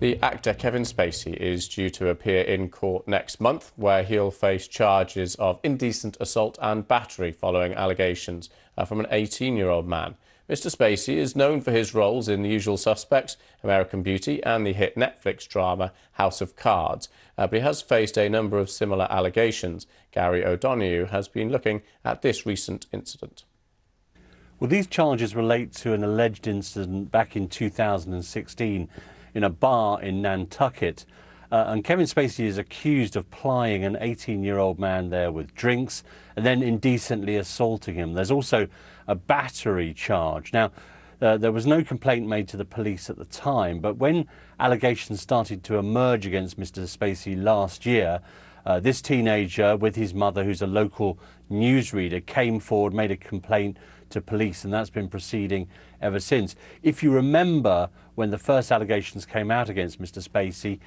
The actor Kevin Spacey is due to appear in court next month, where he'll face charges of indecent assault and battery following allegations from an 18-year-old man. Mr. Spacey is known for his roles in The Usual Suspects, American Beauty and the hit Netflix drama House of Cards, but he has faced a number of similar allegations. Gary O'Donoghue has been looking at this recent incident. Well, these charges relate to an alleged incident back in 2016 in a bar in Nantucket. And Kevin Spacey is accused of plying an 18-year-old man there with drinks and then indecently assaulting him. There's also a battery charge. Now, there was no complaint made to the police at the time, but when allegations started to emerge against Mr. Spacey last year, this teenager with his mother, who's a local newsreader, came forward, made a complaint to police, and that's been proceeding ever since. If you remember, when the first allegations came out against Mr. Spacey,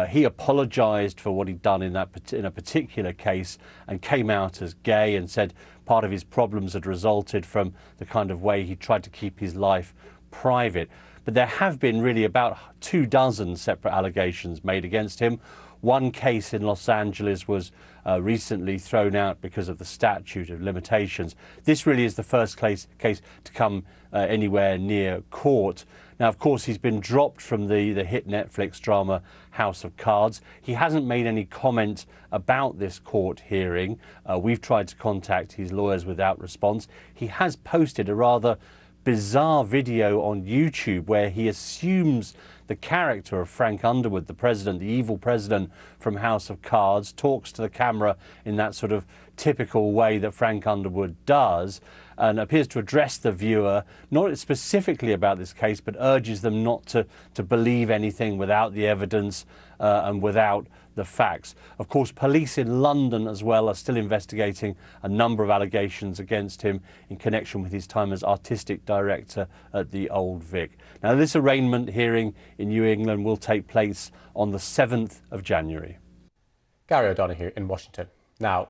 he apologised for what he'd done in a particular case and came out as gay and said part of his problems had resulted from the kind of way he tried to keep his life private. But there have been really about 24 separate allegations made against him. One case in Los Angeles was recently thrown out because of the statute of limitations. This really is the first case to come anywhere near court. Now, of course, he's been dropped from the hit Netflix drama House of Cards. He hasn't made any comment about this court hearing. We've tried to contact his lawyers without response. He has posted a rather bizarre video on YouTube where he assumes the character of Frank Underwood, the president, the evil president from House of Cards, talks to the camera in that sort of typical way that Frank Underwood does, and appears to address the viewer, not specifically about this case, but urges them not to believe anything without the evidence and without the facts. Of course, police in London as well are still investigating a number of allegations against him in connection with his time as artistic director at the Old Vic. Now, this arraignment hearing in New England will take place on the 7th of January. Gary O'Donoghue in Washington. Now,